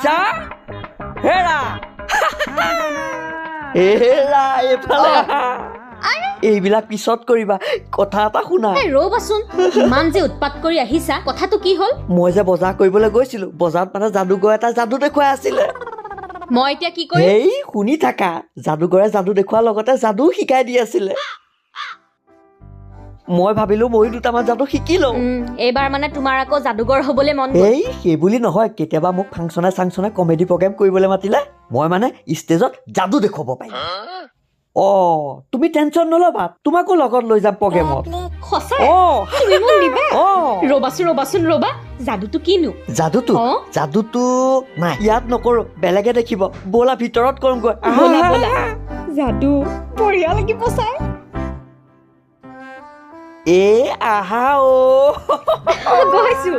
বাচ্চা হেৰা হেৰা এইফালে এইবিলাক পিছত কৰিবা কথা এটা শুনা ৰ'বাচোন ইমান যে উৎপাত কৰি আহিছা কথাটো কি হ'ল মই যে বজাৰ কৰিবলৈ গৈছিলো বজাৰত মানে যাদুগৰ এটা যাদু দেখুৱাই আছিলে মই এতিয়া কি কৰিম এই শুনি থাকা যাদুগৰে যাদু দেখুৱাৰ লগতে যাদু শিকাই দি আছিলে মই ভাবিলো ময়ো দুটামান যাদু শিকি লওঁ এইবাৰ মানে তোমাৰ আকৌ যাদুগৰ হ'বলৈ মন এই সেইবুলি নহয় কেতিয়াবা মোক ফাংচনে কমেডি প্ৰগ্ৰেম কৰিবলৈ মাতিলে মই মানে ষ্টেজত যাদু দেখুৱাব পাৰিম তুমি টেনচন নল'বা তোমাকো লগত লৈ যাম প্ৰগ্ৰেমত সঁচা তুমি মোক দিবা ৰ'বাচোন যাদুটো কিনো যাদুটো নাই ইয়াত নকৰো বেলেগে দেখিব ব'লা ভিতৰত কৰোঁগৈ যাদু বঢ়িয়া লাগিব চাই আহা গৈছো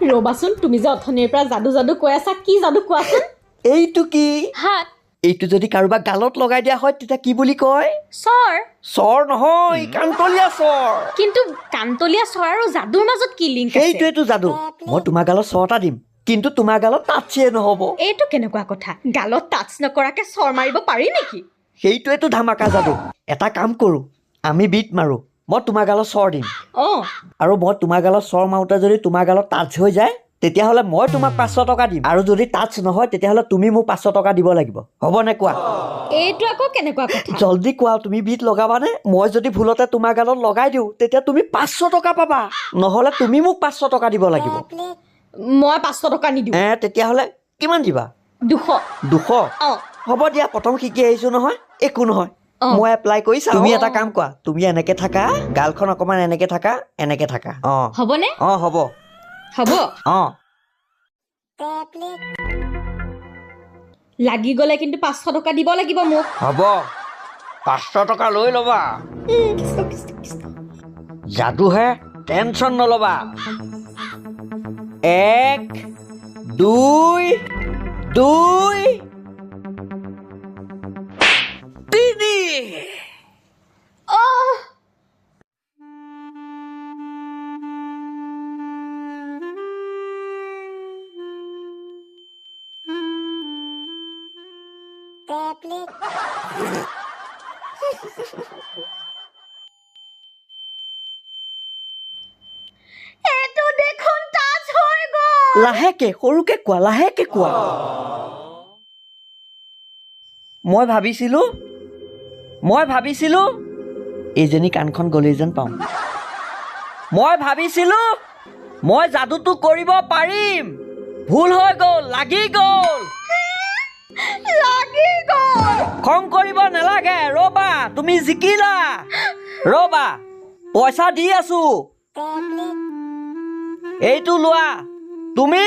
ৰ'বাচোন তুমি যে অথনিৰ পৰা যাদু কৈ আছা কি যাদু কোৱাচোন এইটো কি হাত এইটো যদি কাৰোবাক গালত লগাই দিয়া হয় তেতিয়া কি বুলি কয় চৰ নহয় কান্তলীয়া চৰ কিন্তু কান্তলীয়া চৰ আৰু যাদুৰ মাজত কি লিংক আছে সেইটোৱেটো যাদু মই তোমাৰ গালত চৰ এটা দিম কিন্তু তোমাৰ গালত টাচে নহ'ব এইটো কেনেকুৱা কথা গালত টাচ নকৰাকে চৰ মাৰিব পাৰি নেকি সেইটোৱেটো ধামাকা যাদু এটা কাম কৰোঁ আমি বিট মাৰোঁ মই তোমাৰ গালত চৰ দিম আৰু মই তোমাৰ গালত চৰ মাৰোঁতে যদি তোমাৰ গালত টাচ হৈ যায় তেতিয়াহ'লে মই তোমাক 500 টকা দিম আৰু যদি টাচ নহয় তেতিয়াহ'লে তুমি মোক 500 টকা দিব লাগিব হ'বনে কোৱা এইটো আকৌ কেনেকুৱা কথা জল্দি কোৱা তুমি বিট লগাবানে মই যদি ভুলতে তোমাৰ গালত লগাই দিওঁ তেতিয়া তুমি 500 টকা পাবা নহ'লে তুমি মোক 500 টকা দিব লাগিব মই 500 টকা নিদিওঁ তেতিয়াহ'লে কিমান দিবা 200 হ'ব দিয়া প্ৰথম শিকি আহিছোঁ নহয় একো নহয় মই এপ্লাই কৰি চাওঁ তুমি এটা কাম কোৱা তুমি এনেকে থাকা গালখন অকমান এনেকে থাকা হ'বনে হ'ব লাগি গ'লে কিন্তু 500 টকা দিব লাগিব মোক হ'ব 500 টকা লৈ ল'বা যাদুহে টেনচন নল'বা 1 2 3 এইটো দেখোন টাচ হৈ গ'ল লাহেকে সৰুকে কোৱা মই ভাবিছিলো এইজনী কাণখন গলেই যেন পাওঁ মই ভাবিছিলো মই যাদুটো কৰিব পাৰিম ভুল হৈ গ'ল লাগি গ'ল খং কৰিব নালাগে ৰ'বা তুমি জিকিলা ৰ'বা পইচা দি আছো এইটো লোৱা তুমি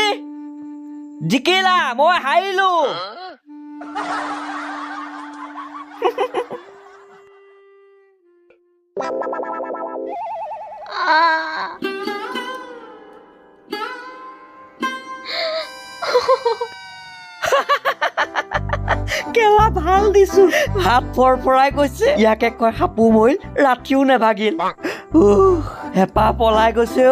জিকিলা মই হাৰিলো কেলা ভাল দিছো হাত ফৰফৰাই গৈছে ইয়াকে কয় সাপু মৰিল ৰাতিও নেভাগিল হেঁপাহ পলাই গৈছে